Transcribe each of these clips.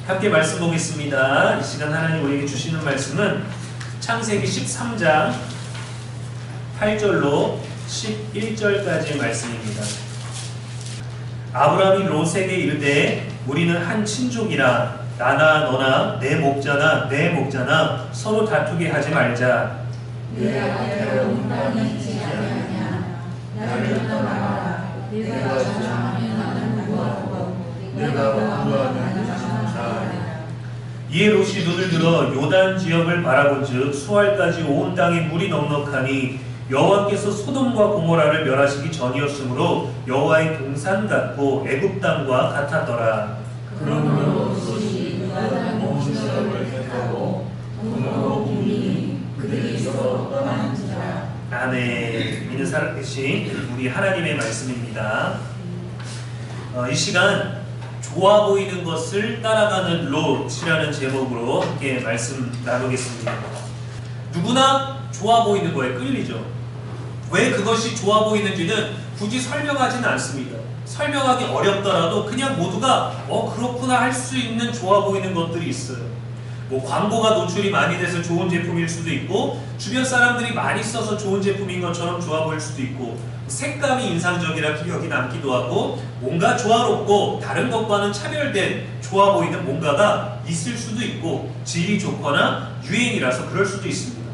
함께 말씀 보겠습니다. 이 시간 하나님 우리에게 주시는 말씀은 창세기 13장 8절로 11절까지의 말씀입니다. 아브라함이 롯에게 이르되 우리는 한 친족이라 나나 너나 내 목자나 내 목자나 서로 다투게 하지 말자. 내가 괴로운 땅에 있지 아니하냐. 나를 떠나가라. 내가 주장하면 나는 구하고 내가 구하면 나는 주장하라. 이에 롯이 눈을 들어 요단 지역을 바라본즉 수알까지 온 땅에 물이 넉넉하니 여호와께서 소돔과 고모라를 멸하시기 전이었으므로 여호와의 동산 같고 애굽 땅과 같았더라. 그러므로 롯이 요단 온 지역을 택하고 동으로 옮기니 그들이 서로 떠나는지라. 아멘. 믿는 사람 되신 우리 하나님의 말씀입니다. 이 시간 좋아 보이는 것을 따라가는 롯이라는 제목으로 함께 말씀 나누겠습니다. 누구나 좋아 보이는 거에 끌리죠. 왜 그것이 좋아 보이는지는 굳이 설명하지는 않습니다. 설명하기 어렵더라도 그냥 모두가 그렇구나 할 수 있는 좋아 보이는 것들이 있어요. 광고가 노출이 많이 돼서 좋은 제품일 수도 있고, 주변 사람들이 많이 써서 좋은 제품인 것처럼 좋아 보일 수도 있고, 색감이 인상적이라 기억이 남기도 하고, 뭔가 조화롭고 다른 것과는 차별된 좋아 보이는 뭔가가 있을 수도 있고, 질이 좋거나 유행이라서 그럴 수도 있습니다.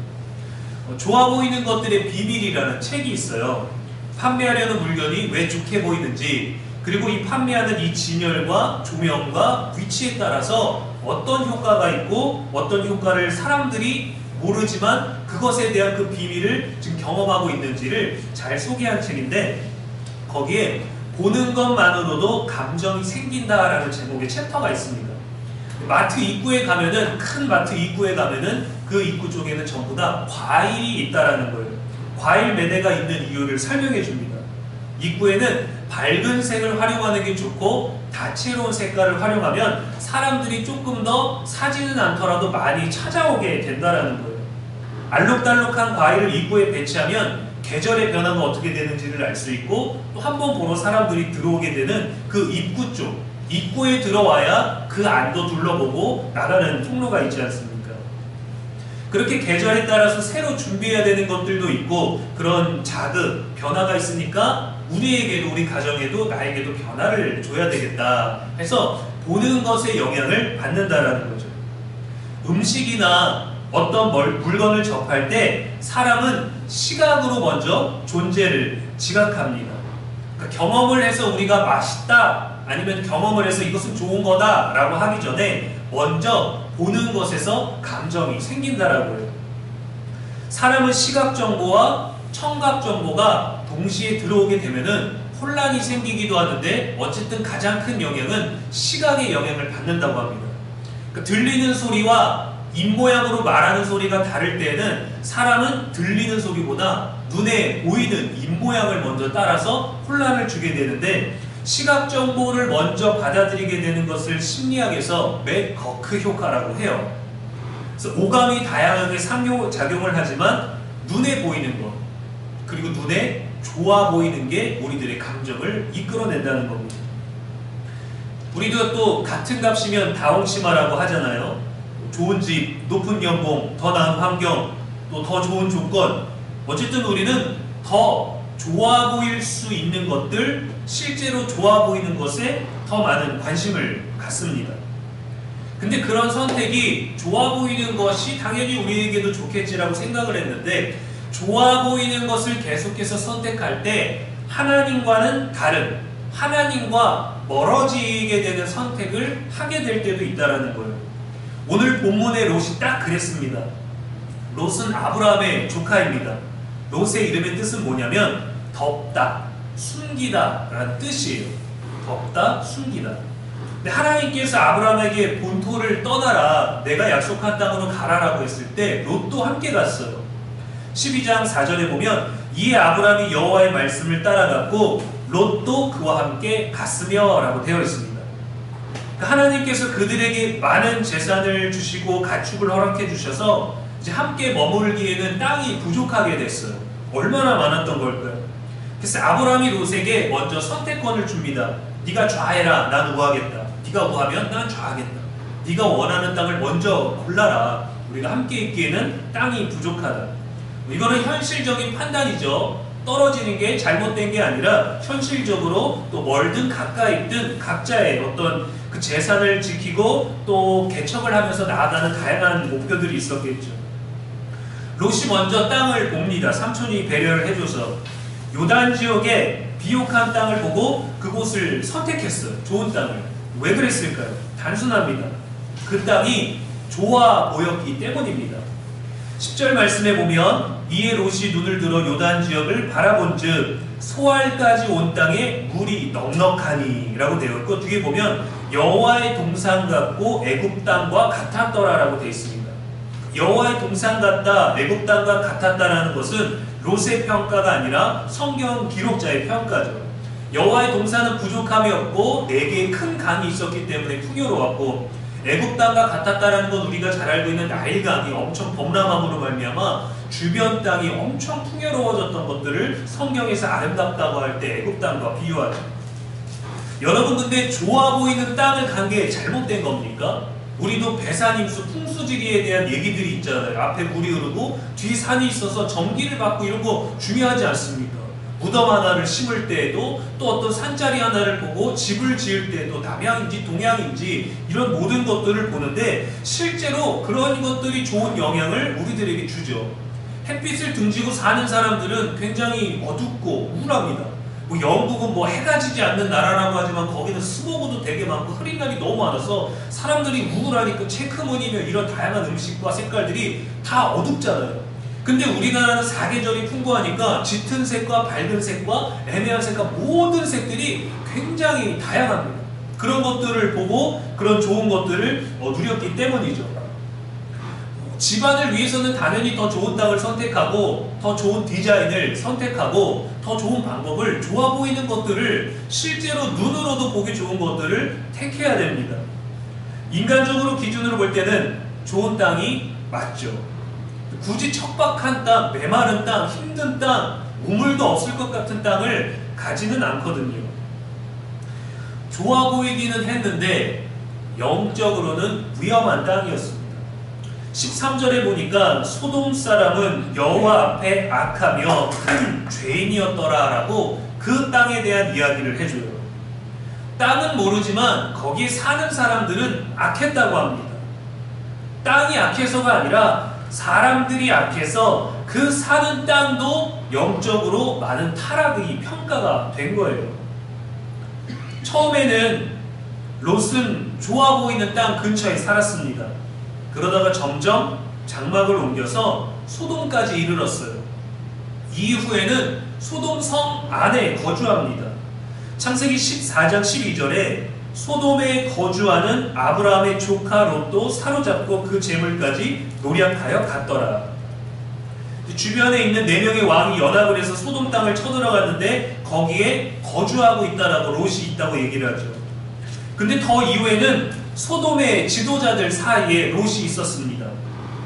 좋아 보이는 것들의 비밀이라는 책이 있어요. 판매하려는 물건이 왜 좋게 보이는지, 그리고 이 판매하는 이 진열과 조명과 위치에 따라서 어떤 효과가 있고 어떤 효과를 사람들이 모르지만 그것에 대한 그 비밀을 지금 경험하고 있는지를 잘 소개한 책인데, 거기에 보는 것만으로도 감정이 생긴다라는 제목의 챕터가 있습니다. 마트 입구에 가면은, 큰 마트 입구에 가면은 그 입구 쪽에는 전부 다 과일이 있다라는 거예요. 과일 매대가 있는 이유를 설명해 줍니다. 입구에는 밝은 색을 활용하는 게 좋고 다채로운 색깔을 활용하면 사람들이 조금 더 사지는 않더라도 많이 찾아오게 된다라는 거예요. 알록달록한 과일을 입구에 배치하면 계절의 변화가 어떻게 되는지를 알 수 있고, 또 한 번 보러 사람들이 들어오게 되는 그 입구 쪽, 입구에 들어와야 그 안도 둘러보고 나가는 통로가 있지 않습니까? 그렇게 계절에 따라서 새로 준비해야 되는 것들도 있고, 그런 자극, 변화가 있으니까 우리에게도, 우리 가정에도, 나에게도 변화를 줘야 되겠다 해서 보는 것에 영향을 받는다라는 거죠. 음식이나 어떤 물건을 접할 때 사람은 시각으로 먼저 존재를 지각합니다. 그러니까 경험을 해서 우리가 맛있다, 아니면 경험을 해서 이것은 좋은 거다 라고 하기 전에 먼저 보는 것에서 감정이 생긴다라고 해요. 사람은 시각 정보와 청각 정보가 동시에 들어오게 되면은 혼란이 생기기도 하는데, 어쨌든 가장 큰 영향은 시각의 영향을 받는다고 합니다. 그러니까 들리는 소리와 입모양으로 말하는 소리가 다를 때에는 사람은 들리는 소리보다 눈에 보이는 입모양을 먼저 따라서 혼란을 주게 되는데, 시각 정보를 먼저 받아들이게 되는 것을 심리학에서 맥거크 효과라고 해요. 그래서 오감이 다양하게 상호작용을 하지만 눈에 보이는 것, 그리고 눈에 좋아 보이는 게 우리들의 감정을 이끌어낸다는 겁니다. 우리도 또 같은 값이면 다홍치마라고 하잖아요. 좋은 집, 높은 연봉, 더 나은 환경, 또 더 좋은 조건, 어쨌든 우리는 더 좋아 보일 수 있는 것들, 실제로 좋아 보이는 것에 더 많은 관심을 갖습니다. 근데 그런 선택이 좋아 보이는 것이 당연히 우리에게도 좋겠지라고 생각을 했는데, 좋아 보이는 것을 계속해서 선택할 때 하나님과는 다른, 하나님과 멀어지게 되는 선택을 하게 될 때도 있다는 거예요. 오늘 본문의 롯이 딱 그랬습니다. 롯은 아브라함의 조카입니다. 롯의 이름의 뜻은 뭐냐면 덮다, 숨기다 라는 뜻이에요. 덮다, 숨기다. 근데 하나님께서 아브라함에게 본토를 떠나라, 내가 약속한 땅으로 가라라고 했을 때 롯도 함께 갔어요. 12장 4절에 보면 이에 아브라함이 여호와의 말씀을 따라갔고 롯도 그와 함께 갔으며 라고 되어 있습니다. 하나님께서 그들에게 많은 재산을 주시고 가축을 허락해 주셔서 이제 함께 머물기에는 땅이 부족하게 됐어요. 얼마나 많았던 걸까요? 그래서 아브라함이 롯에게 먼저 선택권을 줍니다. 네가 좌해라, 난 우하겠다. 네가 우하면 난 좌하겠다. 네가 원하는 땅을 먼저 골라라. 우리가 함께 있기에는 땅이 부족하다. 이거는 현실적인 판단이죠. 떨어지는 게 잘못된 게 아니라 현실적으로 또 멀든 가까이 있든 각자의 어떤 그 재산을 지키고 또 개척을 하면서 나아가는 다양한 목표들이 있었겠죠. 롯이 먼저 땅을 봅니다. 삼촌이 배려를 해줘서 요단 지역에 비옥한 땅을 보고 그곳을 선택했어요. 좋은 땅을. 왜 그랬을까요? 단순합니다. 그 땅이 좋아 보였기 때문입니다. 10절 말씀에 보면 이에 롯이 눈을 들어 요단 지역을 바라본즉 소알까지 온 땅에 물이 넉넉하니 라고 되어 있고, 뒤에 보면 여호와의 동산 같고 애굽 땅과 같았더라 라고 되어 있습니다. 여호와의 동산 같다, 애굽 땅과 같았다라는 것은 롯의 평가가 아니라 성경 기록자의 평가죠. 여호와의 동산은 부족함이 없고 4개의 큰 강이 있었기 때문에 풍요로웠고, 애굽 땅과 같았다라는 건 우리가 잘 알고 있는 나일강이 엄청 범람함으로 말미암아 주변 땅이 엄청 풍요로워졌던 것들을 성경에서 아름답다고 할 때 애굽 땅과 비유하죠. 여러분, 근데 좋아 보이는 땅을 간 게 잘못된 겁니까? 우리도 배산임수, 풍수지리에 대한 얘기들이 있잖아요. 앞에 물이 흐르고 뒤에 산이 있어서 전기를 받고 이런 거 중요하지 않습니까? 무덤 하나를 심을 때에도 또 어떤 산자리 하나를 보고 집을 지을 때에도 남향인지 동향인지 이런 모든 것들을 보는데 실제로 그런 것들이 좋은 영향을 우리들에게 주죠. 햇빛을 등지고 사는 사람들은 굉장히 어둡고 우울합니다. 뭐 영국은 뭐 해가 지지 않는 나라라고 하지만 거기는 스모그도 되게 많고 흐린 날이 너무 많아서 사람들이 우울하니까 체크무늬며 이런 다양한 음식과 색깔들이 다 어둡잖아요. 근데 우리나라는 사계절이 풍부하니까 짙은 색과 밝은 색과 애매한 색과 모든 색들이 굉장히 다양합니다. 그런 것들을 보고 그런 좋은 것들을 누렸기 때문이죠. 집안을 위해서는 당연히 더 좋은 땅을 선택하고 더 좋은 디자인을 선택하고 더 좋은 방법을, 좋아 보이는 것들을 실제로 눈으로도 보기 좋은 것들을 택해야 됩니다. 인간적으로 기준으로 볼 때는 좋은 땅이 맞죠. 굳이 척박한 땅, 메마른 땅, 힘든 땅, 우물도 없을 것 같은 땅을 가지는 않거든요. 좋아 보이기는 했는데 영적으로는 위험한 땅이었습니다. 13절에 보니까 소돔 사람은 여호와 앞에 악하며 큰 죄인이었더라 라고 그 땅에 대한 이야기를 해줘요. 땅은 모르지만 거기에 사는 사람들은 악했다고 합니다. 땅이 악해서가 아니라 사람들이 악해서 그 사는 땅도 영적으로 많은 타락의 평가가 된 거예요. 처음에는 롯은 좋아 보이는 땅 근처에 살았습니다. 그러다가 점점 장막을 옮겨서 소돔까지 이르렀어요. 이후에는 소돔 성 안에 거주합니다. 창세기 14장 12절에 소돔에 거주하는 아브라함의 조카 롯도 사로잡고 그 재물까지 노략하여 갔더라. 주변에 있는 4명의 왕이 연합을 해서 소돔 땅을 쳐들어갔는데 거기에 거주하고 있다라고 롯이 있다고 얘기를 하죠. 근데 더 이후에는 소돔의 지도자들 사이에 롯이 있었습니다.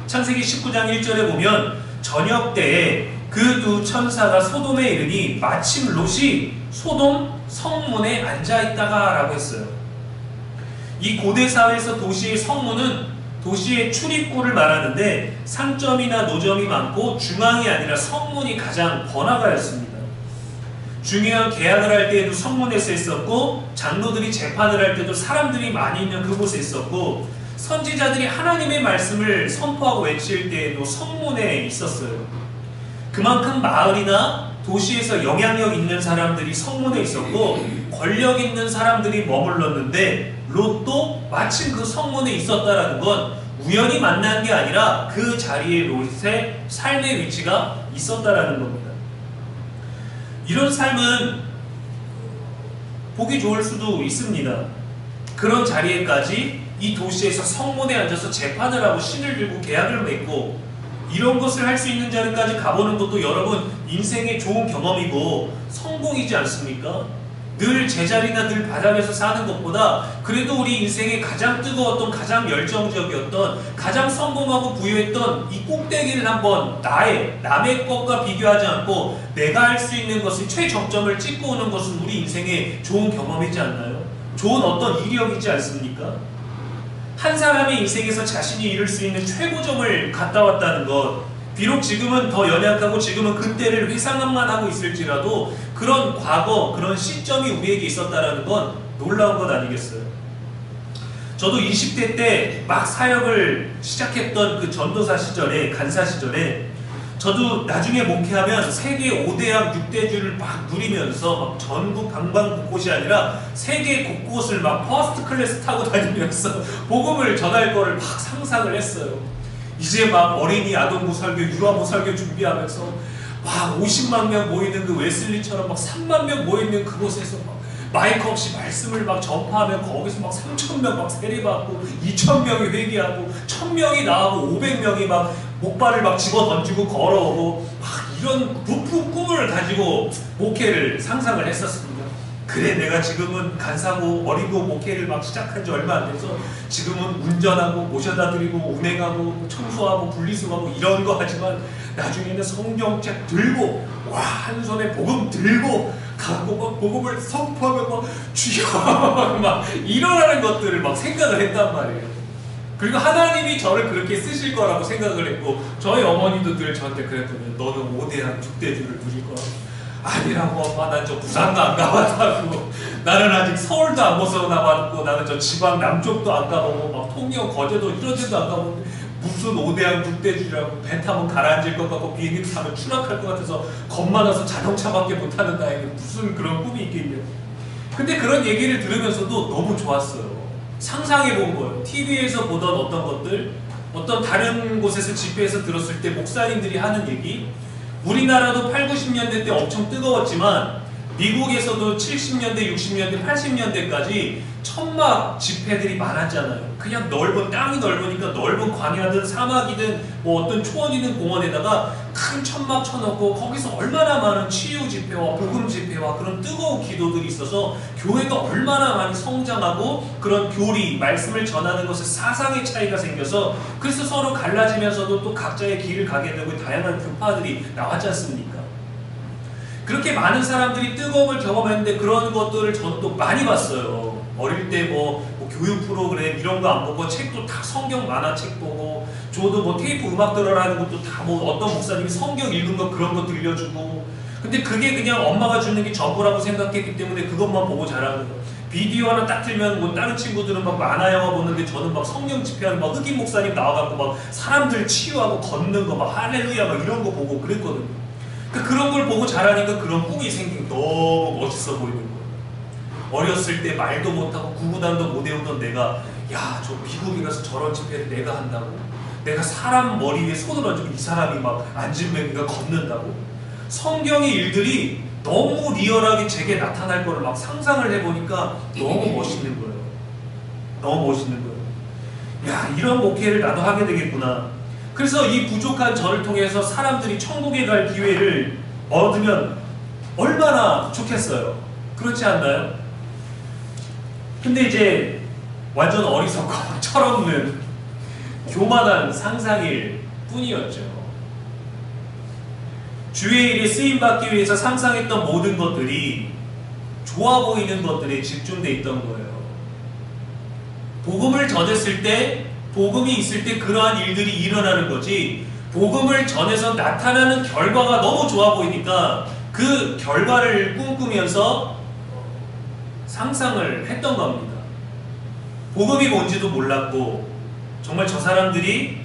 창세기 19장 1절에 보면 저녁 때에 그 두 천사가 소돔에 이르니 마침 롯이 소돔 성문에 앉아있다가 라고 했어요. 이 고대 사회에서 도시의 성문은 도시의 출입구를 말하는데 상점이나 노점이 많고 중앙이 아니라 성문이 가장 번화가였습니다. 중요한 계약을 할 때에도 성문에서 했었고 장로들이 재판을 할 때도 사람들이 많이 있는 그곳에 있었고 선지자들이 하나님의 말씀을 선포하고 외칠 때에도 성문에 있었어요. 그만큼 마을이나 도시에서 영향력 있는 사람들이 성문에 있었고 권력 있는 사람들이 머물렀는데 롯도 마침 그 성문에 있었다라는 건 우연히 만난 게 아니라 그 자리에 롯의 삶의 위치가 있었다라는 겁니다. 이런 삶은 보기 좋을 수도 있습니다. 그런 자리에까지 이 도시에서 성문에 앉아서 재판을 하고 신을 들고 계약을 맺고 이런 것을 할 수 있는 자리까지 가보는 것도 여러분 인생의 좋은 경험이고 성공이지 않습니까? 늘 제자리나 늘 바닥에서 사는 것보다 그래도 우리 인생의 가장 뜨거웠던, 가장 열정적이었던, 가장 성공하고 부유했던 이 꼭대기를 한번 남의 것과 비교하지 않고 내가 할 수 있는 것을 최정점을 찍고 오는 것은 우리 인생의 좋은 경험이지 않나요? 좋은 어떤 이력이지 않습니까? 한 사람의 인생에서 자신이 이룰 수 있는 최고점을 갔다 왔다는 것, 비록 지금은 더 연약하고 지금은 그때를 회상만 하고 있을지라도 그런 과거, 그런 시점이 우리에게 있었다는 건 놀라운 것 아니겠어요? 저도 20대 때 막 사역을 시작했던 그 전도사 시절에, 간사 시절에 저도 나중에 목회하면 세계 5대양 6대주를 막 누리면서 막 전국 방방곳곳이 아니라 세계 곳곳을 막 퍼스트 클래스 타고 다니면서 복음을 전할 거를 막 상상을 했어요. 이제 막 어린이 아동부 설교, 유아부 설교 준비하면서 막 50만 명 모이는 그 웨슬리처럼 막 3만 명 모이는 그곳에서 막 마이크 없이 말씀을 막 전파하면 거기서 막 3,000명 막 세례받고 2,000명이 회개하고 1,000명이 나가고 500명이 막 목발을 막 집어 던지고 걸어오고 막 이런 부푼 꿈을 가지고 목회를 상상을 했었습니다. 그래, 내가 지금은 간사고 어리고 목회를 막 시작한 지 얼마 안 돼서 지금은 운전하고 모셔다 드리고 운행하고 청소하고 분리수거하고 이런 거 하지만 나중에는 성경책 들고 와, 한 손에 복음 들고 가고 막 복음을 선포하며 막 주여 막 일어나는 것들을 막 생각을 했단 말이에요. 그리고 하나님이 저를 그렇게 쓰실 거라고 생각을 했고, 저희 어머니도 늘 저한테 그랬거든요. 너는 5대양 6대주를 누릴 거라고. 아니라고, 엄마. 난 저 부산도 안 가봤다고. 나는 아직 서울도 안 벗어나봤고, 나는 저 지방 남쪽도 안 가보고, 막 통영, 거제도 이런 데도 안 가보고, 무슨 5대양 6대주라고. 배 타면 가라앉을 것 같고 비행기 타면 추락할 것 같아서 겁 많아서 자동차밖에 못 타는 나에게 무슨 그런 꿈이 있겠냐. 근데 그런 얘기를 들으면서도 너무 좋았어요. 상상해 본 거예요. TV에서 보던 어떤 것들, 어떤 다른 곳에서 집회에서 들었을 때 목사님들이 하는 얘기, 우리나라도 8, 90년대 때 엄청 뜨거웠지만 미국에서도 70년대, 60년대, 80년대까지 천막 집회들이 많았잖아요. 그냥 넓은, 땅이 넓으니까 넓은 광야든 사막이든 뭐 어떤 초원이든 공원에다가 큰 천막 쳐놓고 거기서 얼마나 많은 치유 집회와 복음 집회와 그런 뜨거운 기도들이 있어서 교회가 얼마나 많이 성장하고 그런 교리, 말씀을 전하는 것에 사상의 차이가 생겨서 그래서 서로 갈라지면서도 또 각자의 길을 가게 되고 다양한 교파들이 나왔지 않습니까? 그렇게 많은 사람들이 뜨거움을 경험했는데 그런 것들을 저는 또 많이 봤어요. 어릴 때 뭐 교육 프로그램 이런 거 안 보고 책도 다 성경 만화책 보고, 저도 뭐 테이프 음악 들어라는 것도 다 뭐 어떤 목사님이 성경 읽은 거 그런 거 들려주고, 근데 그게 그냥 엄마가 주는 게 전부라고 생각했기 때문에 그것만 보고 자라는 거. 비디오 하나 딱 틀면 뭐 다른 친구들은 막 만화 영화 보는데 저는 막 성경 집회하는 막 흑인 목사님 나와갖고 막 사람들 치유하고 걷는 거 막 할렐루야 막 이런 거 보고 그랬거든요. 그런 걸 보고 자라니까 그런 꿈이 생긴 너무 멋있어 보이는 거예요. 어렸을 때 말도 못하고 구구단도 못 외우던 내가, 야, 저 미국에 가서 저런 집회를 내가 한다고? 내가 사람 머리 위에 손을 얹으면 이 사람이 막 안진뱅이가 걷는다고? 성경의 일들이 너무 리얼하게 제게 나타날 거를 막 상상을 해보니까 너무 멋있는 거예요. 너무 멋있는 거예요. 야, 이런 목회를 나도 하게 되겠구나. 그래서 이 부족한 저를 통해서 사람들이 천국에 갈 기회를 얻으면 얼마나 좋겠어요. 그렇지 않나요? 근데 이제 완전 어리석고 철없는 교만한 상상일 뿐이었죠. 주의 일에 쓰임받기 위해서 상상했던 모든 것들이 좋아 보이는 것들에 집중돼 있던 거예요. 복음을 전했을 때, 복음이 있을 때 그러한 일들이 일어나는 거지, 복음을 전해서 나타나는 결과가 너무 좋아 보이니까 그 결과를 꿈꾸면서 상상을 했던 겁니다. 복음이 뭔지도 몰랐고, 정말 저 사람들이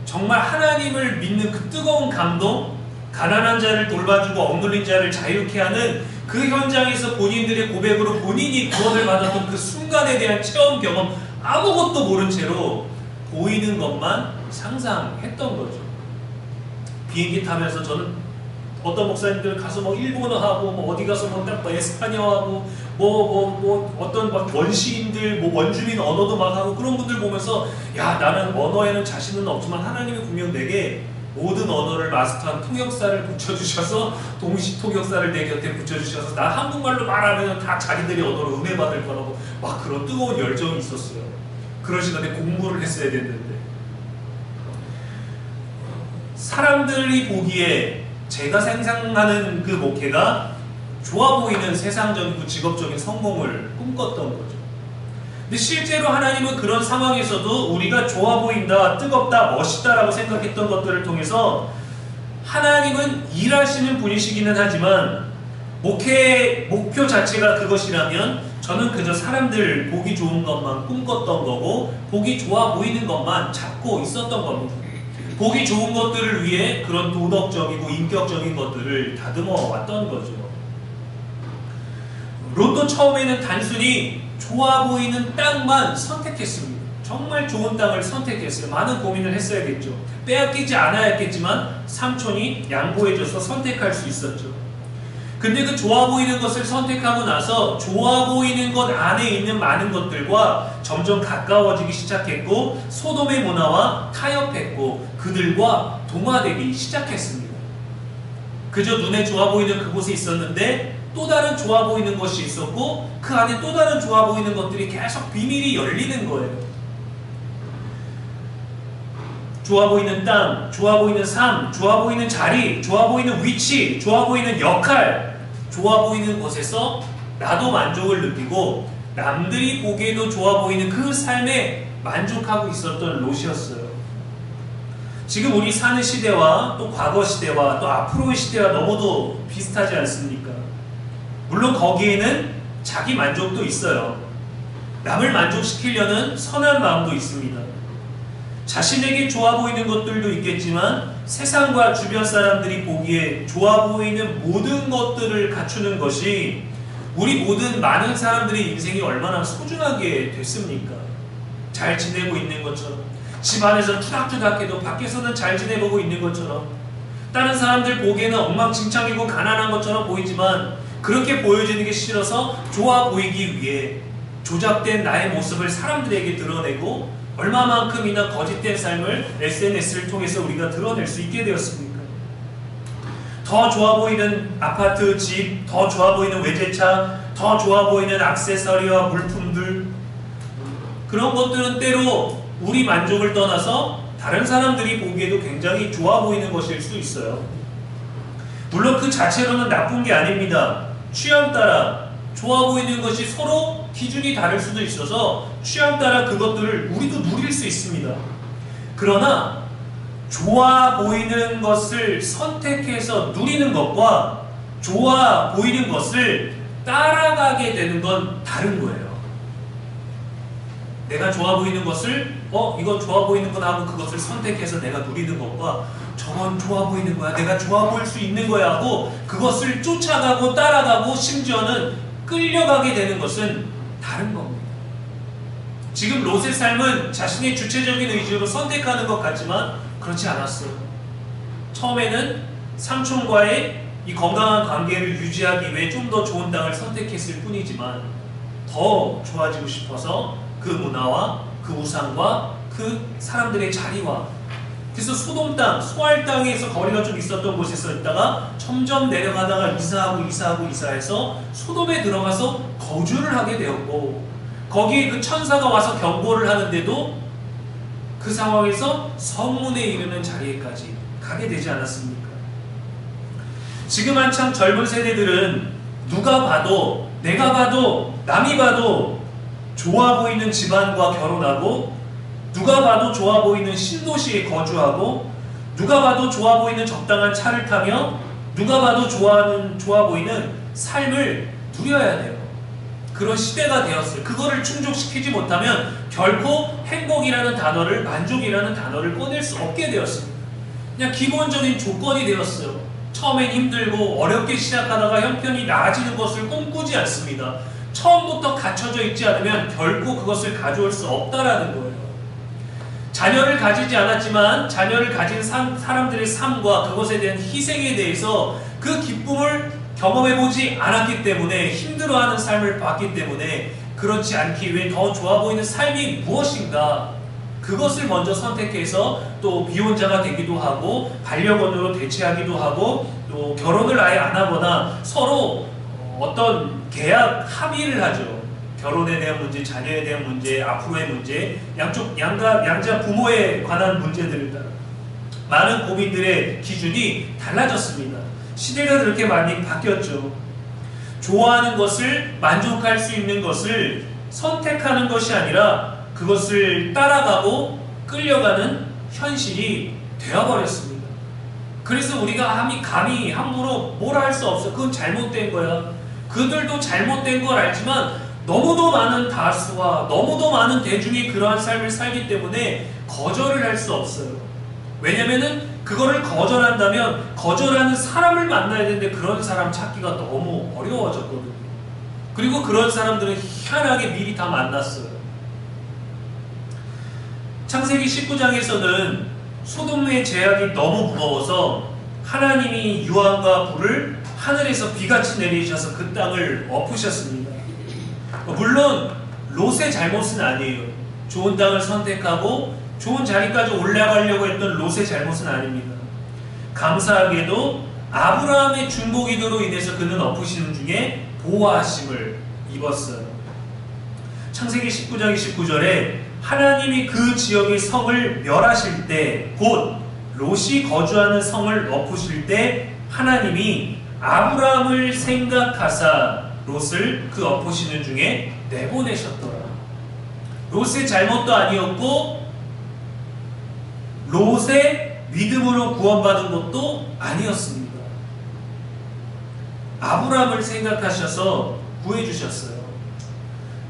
정말 하나님을 믿는 그 뜨거운 감동, 가난한 자를 돌봐주고 억눌린 자를 자유케 하는 그 현장에서 본인들의 고백으로 본인이 구원을 받았던 그 순간에 대한 체험 경험, 아무것도 모른 채로 보이는 것만 상상했던 거죠. 비행기 타면서 저는 어떤 목사님들 가서 뭐 일본어하고 뭐 어디 가서 뭐 딱 에스파냐어하고 어떤 막 원시인들 뭐 원주민 언어도 막 하고 그런 분들 보면서, 야, 나는 언어에는 자신은 없지만 하나님이 분명 내게 모든 언어를 마스터한 통역사를 붙여주셔서 동시 통역사를 내 곁에 붙여주셔서 나 한국말로 말하면 다 자기들이 언어로 은혜 받을 거라고 막 그런 뜨거운 열정이 있었어요. 그런 시간에 공부를 했어야 됐는데, 사람들이 보기에 제가 상상하는 그 목회가 좋아 보이는 세상적이고 직업적인 성공을 꿈꿨던 거죠. 근데 실제로 하나님은 그런 상황에서도 우리가 좋아 보인다, 뜨겁다, 멋있다라고 생각했던 것들을 통해서 하나님은 일하시는 분이시기는 하지만 목회의 목표 자체가 그것이라면 저는 그저 사람들 보기 좋은 것만 꿈꿨던 거고 보기 좋아 보이는 것만 찾고 있었던 겁니다. 보기 좋은 것들을 위해 그런 도덕적이고 인격적인 것들을 다듬어 왔던 거죠. 롯도 처음에는 단순히 좋아 보이는 땅만 선택했습니다. 정말 좋은 땅을 선택했어요. 많은 고민을 했어야겠죠. 빼앗기지 않아야 했겠지만 삼촌이 양보해줘서 선택할 수 있었죠. 근데 그 좋아 보이는 것을 선택하고 나서 좋아 보이는 것 안에 있는 많은 것들과 점점 가까워지기 시작했고 소돔의 문화와 타협했고 그들과 동화되기 시작했습니다. 그저 눈에 좋아 보이는 그곳에 있었는데 또 다른 좋아 보이는 것이 있었고 그 안에 또 다른 좋아 보이는 것들이 계속 비밀이 열리는 거예요. 좋아 보이는 땅, 좋아 보이는 삶, 좋아 보이는 자리, 좋아 보이는 위치, 좋아 보이는 역할, 좋아 보이는 곳에서 나도 만족을 느끼고 남들이 보기에도 좋아 보이는 그 삶에 만족하고 있었던 롯이었어요. 지금 우리 사는 시대와 또 과거 시대와 또 앞으로의 시대와 너무도 비슷하지 않습니까? 물론 거기에는 자기 만족도 있어요. 남을 만족시키려는 선한 마음도 있습니다. 자신에게 좋아 보이는 것들도 있겠지만 세상과 주변 사람들이 보기에 좋아 보이는 모든 것들을 갖추는 것이 우리 모든 많은 사람들의 인생이 얼마나 소중하게 됐습니까? 잘 지내고 있는 것처럼 집안에서 투닥투닥해도 밖에서는 잘 지내보고 있는 것처럼 다른 사람들 보기에는 엉망진창이고 가난한 것처럼 보이지만 그렇게 보여지는 게 싫어서 좋아 보이기 위해 조작된 나의 모습을 사람들에게 드러내고 얼마만큼이나 거짓된 삶을 SNS를 통해서 우리가 드러낼 수 있게 되었습니까? 더 좋아 보이는 아파트, 집, 더 좋아 보이는 외제차, 더 좋아 보이는 액세서리와 물품들 그런 것들은 때로 우리 만족을 떠나서 다른 사람들이 보기에도 굉장히 좋아 보이는 것일 수 있어요. 물론 그 자체로는 나쁜 게 아닙니다. 취향 따라 좋아 보이는 것이 서로 기준이 다를 수도 있어서 취향 따라 그것들을 우리도 누릴 수 있습니다. 그러나 좋아 보이는 것을 선택해서 누리는 것과 좋아 보이는 것을 따라가게 되는 건 다른 거예요. 내가 좋아 보이는 것을 이거 좋아 보이는구나 하고 그것을 선택해서 내가 누리는 것과 저건 좋아 보이는 거야, 내가 좋아 보일 수 있는 거야 하고 그것을 쫓아가고 따라가고 심지어는 끌려가게 되는 것은 다른 겁니다. 지금 롯의 삶은 자신의 주체적인 의지로 선택하는 것 같지만 그렇지 않았어요. 처음에는 삼촌과의 이 건강한 관계를 유지하기 위해 좀 더 좋은 땅을 선택했을 뿐이지만 더 좋아지고 싶어서 그 문화와 그 우상과 그 사람들의 자리와 그래서 소돔 땅, 소알 땅에서 거리가 좀 있었던 곳에서 있다가 점점 내려가다가 이사해서 소돔에 들어가서 거주를 하게 되었고 거기에 그 천사가 와서 경고를 하는데도 그 상황에서 성문에 이르는 자리에까지 가게 되지 않았습니까? 지금 한참 젊은 세대들은 누가 봐도 내가 봐도 남이 봐도 좋아 보이는 집안과 결혼하고 누가 봐도 좋아 보이는 신도시에 거주하고 누가 봐도 좋아 보이는 적당한 차를 타며 누가 봐도 좋아 보이는 삶을 누려야 돼요. 그런 시대가 되었어요. 그거를 충족시키지 못하면 결코 행복이라는 단어를 만족이라는 단어를 꺼낼 수 없게 되었습니다. 그냥 기본적인 조건이 되었어요. 처음엔 힘들고 어렵게 시작하다가 형편이 나아지는 것을 꿈꾸지 않습니다. 처음부터 갖춰져 있지 않으면 결코 그것을 가져올 수 없다라는 거예요. 자녀를 가지지 않았지만 자녀를 가진 사람들의 삶과 그것에 대한 희생에 대해서 그 기쁨을 경험해보지 않았기 때문에 힘들어하는 삶을 봤기 때문에 그렇지 않기 위해 더 좋아 보이는 삶이 무엇인가 그것을 먼저 선택해서 또 비혼자가 되기도 하고 반려견으로 대체하기도 하고 또 결혼을 아예 안 하거나 서로 어떤 계약 합의를 하죠. 결혼에 대한 문제, 자녀에 대한 문제, 앞으로의 문제, 양쪽 양자 부모에 관한 문제들 많은 고민들의 기준이 달라졌습니다. 시대가 그렇게 많이 바뀌었죠. 좋아하는 것을 만족할 수 있는 것을 선택하는 것이 아니라 그것을 따라가고 끌려가는 현실이 되어버렸습니다. 그래서 우리가 감히 함부로 뭐라 할 수 없어. 그건 잘못된 거야. 그들도 잘못된 걸 알지만 너무도 많은 다수와 너무도 많은 대중이 그러한 삶을 살기 때문에 거절을 할 수 없어요. 왜냐면은 그거를 거절한다면 거절하는 사람을 만나야 되는데 그런 사람 찾기가 너무 어려워졌거든요. 그리고 그런 사람들은 희한하게 미리 다 만났어요. 창세기 19장에서는 소돔의 죄악이 너무 무거워서 하나님이 유황과 불을 하늘에서 비같이 내리셔서 그 땅을 엎으셨습니다. 물론 롯의 잘못은 아니에요. 좋은 땅을 선택하고 좋은 자리까지 올라가려고 했던 롯의 잘못은 아닙니다. 감사하게도 아브라함의 중보기도로 인해서 그는 엎으시는 중에 보호하심을 입었어요. 창세기 19장 29절에 하나님이 그 지역의 성을 멸하실 때, 곧 롯이 거주하는 성을 엎으실 때 하나님이 아브라함을 생각하사 롯을 그 엎으시는 중에 내보내셨더라. 롯의 잘못도 아니었고 롯의 믿음으로 구원받은 것도 아니었습니다. 아브라함을 생각하셔서 구해주셨어요.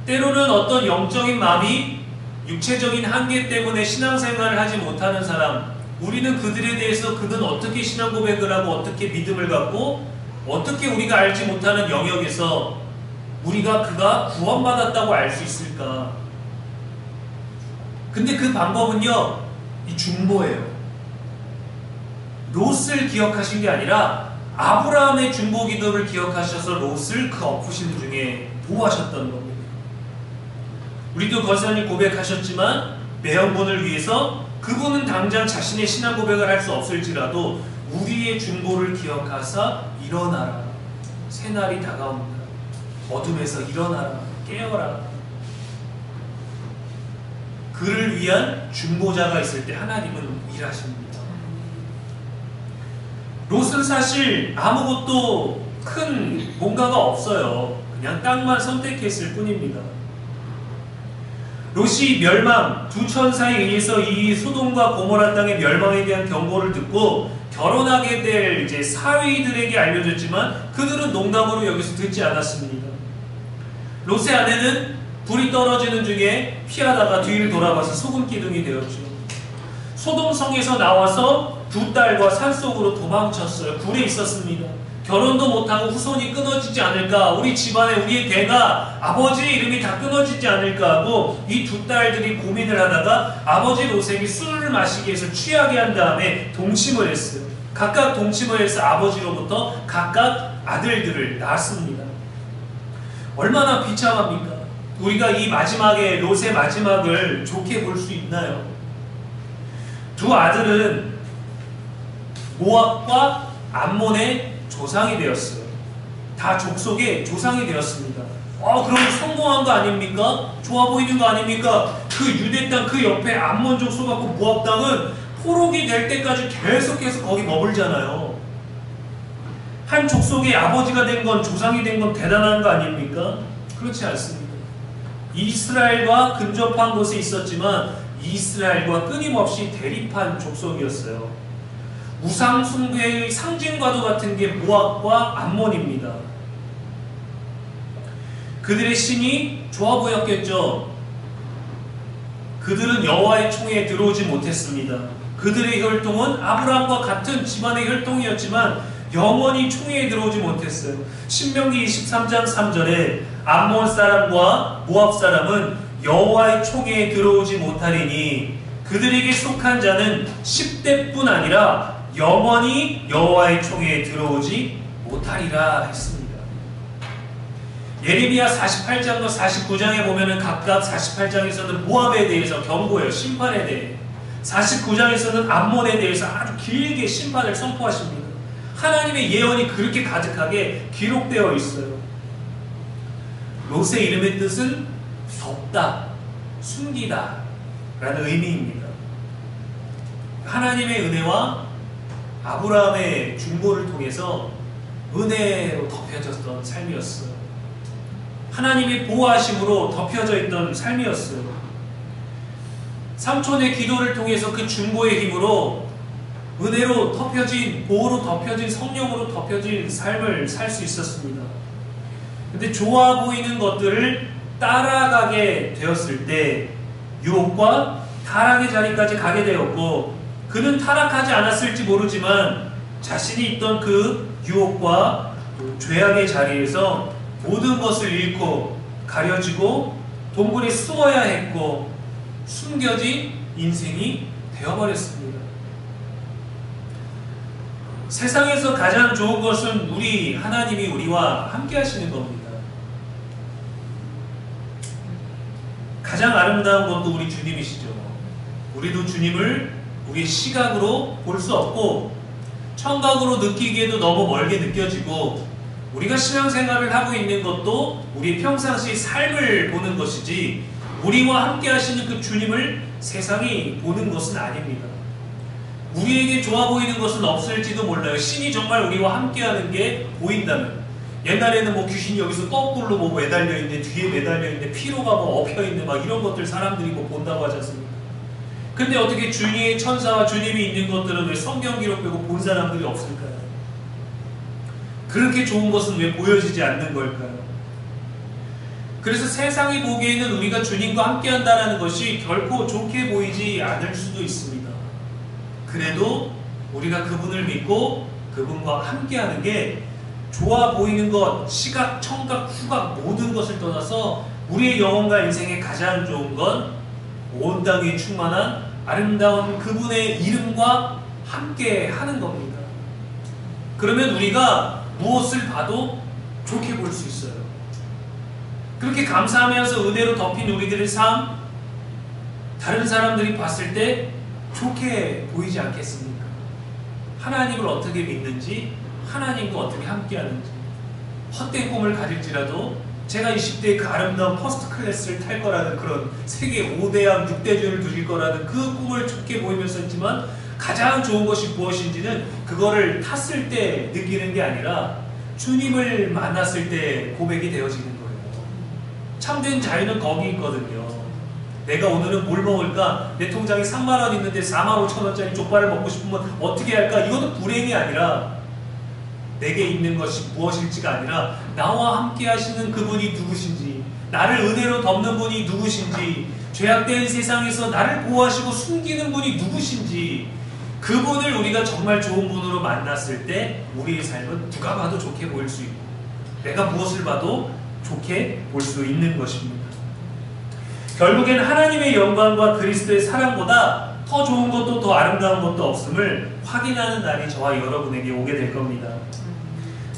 때로는 어떤 영적인 마비, 육체적인 한계 때문에 신앙생활을 하지 못하는 사람, 우리는 그들에 대해서 그는 어떻게 신앙 고백을 하고 어떻게 믿음을 갖고 어떻게 우리가 알지 못하는 영역에서 우리가 그가 구원받았다고 알 수 있을까? 근데 그 방법은요, 이 중보예요. 롯을 기억하신 게 아니라 아브라함의 중보 기도를 기억하셔서 롯을 그 엎으신 중에 보호하셨던 겁니다. 우리도 거사님 고백하셨지만 매형분을 위해서 그분은 당장 자신의 신앙 고백을 할 수 없을지라도 우리의 중보를 기억하사 일어나라. 새날이 다가온다. 어둠에서 일어나라. 깨어라. 그를 위한 중보자가 있을 때 하나님은 일하십니다. 롯은 사실 아무것도 큰 뭔가가 없어요. 그냥 땅만 선택했을 뿐입니다. 롯이 멸망, 두 천사에 의해서 이 소돔과 고모라 땅의 멸망에 대한 경고를 듣고 결혼하게 될 이제 사위들에게 알려졌지만 그들은 농담으로 여기서 듣지 않았습니다. 롯의 아내는 불이 떨어지는 중에 피하다가 뒤를 돌아봐서 소금 기둥이 되었죠. 소돔 성에서 나와서 두 딸과 산속으로 도망쳤어요. 굴에 있었습니다. 결혼도 못하고 후손이 끊어지지 않을까, 우리 집안에 우리의 대가 아버지의 이름이 다 끊어지지 않을까 하고 이 두 딸들이 고민을 하다가 아버지 롯에게 술을 마시게 해서 취하게 한 다음에 동침을 했어요. 각각 동침을 해서 아버지로부터 각각 아들들을 낳았습니다. 얼마나 비참합니까? 우리가 이 마지막에 롯의 마지막을 좋게 볼 수 있나요? 두 아들은 모압과 암몬의 조상이 되었어요. 다 족속의 조상이 되었습니다. 그럼 성공한 거 아닙니까? 좋아 보이는 거 아닙니까? 그 유대 땅 그 옆에 암몬 족속하고 모압 땅은 포로기 될 때까지 계속해서 거기 머물잖아요. 한 족속의 아버지가 된 건, 조상이 된 건 대단한 거 아닙니까? 그렇지 않습니다. 이스라엘과 근접한 곳에 있었지만 이스라엘과 끊임없이 대립한 족속이었어요. 우상 숭배의 상징과도 같은 게 모압과 암몬입니다. 그들의 신이 좋아 보였겠죠. 그들은 여호와의 총회에 들어오지 못했습니다. 그들의 혈통은 아브라함과 같은 집안의 혈통이었지만 영원히 총회에 들어오지 못했어요. 신명기 23장 3절에 암몬 사람과 모압 사람은 여호와의 총회에 들어오지 못하리니 그들에게 속한 자는 10대뿐 아니라 영원히 여호와의 총회에 들어오지 못하리라 했습니다. 예레미야 48장과 49장에 보면은 각각 48장에서는 모압에 대해서 경고해요. 심판에 대해. 49장에서는 암몬에 대해서 아주 길게 심판을 선포하십니다. 하나님의 예언이 그렇게 가득하게 기록되어 있어요. 롯의 이름의 뜻은 덮다, 숨기다 라는 의미입니다. 하나님의 은혜와 아브라함의 중보를 통해서 은혜로 덮여졌던 삶이었어요. 하나님의 보호하심으로 덮여져 있던 삶이었어요. 삼촌의 기도를 통해서 그 중보의 힘으로 은혜로 덮여진, 보호로 덮여진, 성령으로 덮여진 삶을 살 수 있었습니다. 근데 좋아 보이는 것들을 따라가게 되었을 때 유혹과 타락의 자리까지 가게 되었고, 그는 타락하지 않았을지 모르지만 자신이 있던 그 유혹과 죄악의 자리에서 모든 것을 잃고 가려지고 동굴에 숨어야 했고 숨겨진 인생이 되어버렸습니다. 세상에서 가장 좋은 것은 하나님이 우리와 함께 하시는 겁니다. 가장 아름다운 것도 우리 주님이시죠. 우리도 주님을 우리의 시각으로 볼 수 없고 청각으로 느끼기에도 너무 멀게 느껴지고, 우리가 신앙생활을 하고 있는 것도 우리의 평상시 삶을 보는 것이지 우리와 함께 하시는 그 주님을 세상이 보는 것은 아닙니다. 우리에게 좋아 보이는 것은 없을지도 몰라요. 신이 정말 우리와 함께하는 게 보인다면. 옛날에는 뭐 귀신이 여기서 거꾸로 뭐 매달려 있네, 뒤에 매달려 있네, 피로가 뭐 엎여 있네, 막 이런 것들 사람들이 뭐 본다고 하지 않습니까? 근데 어떻게 주님의 천사와 주님이 있는 것들은 왜 성경 기록 빼고 본 사람들이 없을까요? 그렇게 좋은 것은 왜 보여지지 않는 걸까요? 그래서 세상이 보기에는 우리가 주님과 함께 한다는 것이 결코 좋게 보이지 않을 수도 있습니다. 그래도 우리가 그분을 믿고 그분과 함께 하는 게 좋아 보이는 것, 시각, 청각, 후각 모든 것을 떠나서 우리의 영혼과 인생에 가장 좋은 건 온 땅에 충만한 아름다운 그분의 이름과 함께 하는 겁니다. 그러면 우리가 무엇을 봐도 좋게 볼 수 있어요. 그렇게 감사하면서 은혜로 덮인 우리들의 삶, 다른 사람들이 봤을 때 좋게 보이지 않겠습니까? 하나님을 어떻게 믿는지, 하나님과 어떻게 함께하는지. 헛된 꿈을 가질지라도 제가 20대에 그 아름다운 퍼스트 클래스를 탈 거라는, 그런 세계 5대양 6대주를 누릴 거라는 그 꿈을 좋게 보이면서 했지만, 가장 좋은 것이 무엇인지는 그거를 탔을 때 느끼는 게 아니라 주님을 만났을 때 고백이 되어지는 거예요. 참된 자유는 거기 있거든요. 내가 오늘은 뭘 먹을까? 내 통장에 3만 원 있는데 4만 5천 원짜리 족발을 먹고 싶으면 어떻게 할까? 이거는 불행이 아니라, 내게 있는 것이 무엇일지가 아니라 나와 함께 하시는 그분이 누구신지, 나를 은혜로 덮는 분이 누구신지, 죄악된 세상에서 나를 보호하시고 숨기는 분이 누구신지, 그분을 우리가 정말 좋은 분으로 만났을 때 우리의 삶은 누가 봐도 좋게 보일 수 있고 내가 무엇을 봐도 좋게 볼 수 있는 것입니다. 결국엔 하나님의 영광과 그리스도의 사랑보다 더 좋은 것도 더 아름다운 것도 없음을 확인하는 날이 저와 여러분에게 오게 될 겁니다.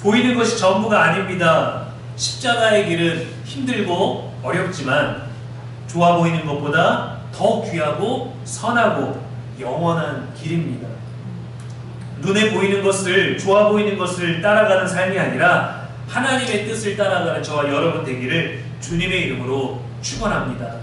보이는 것이 전부가 아닙니다. 십자가의 길은 힘들고 어렵지만 좋아 보이는 것보다 더 귀하고 선하고 영원한 길입니다. 눈에 보이는 것을, 좋아 보이는 것을 따라가는 삶이 아니라 하나님의 뜻을 따라가는 저와 여러분 되기를 주님의 이름으로 축원합니다.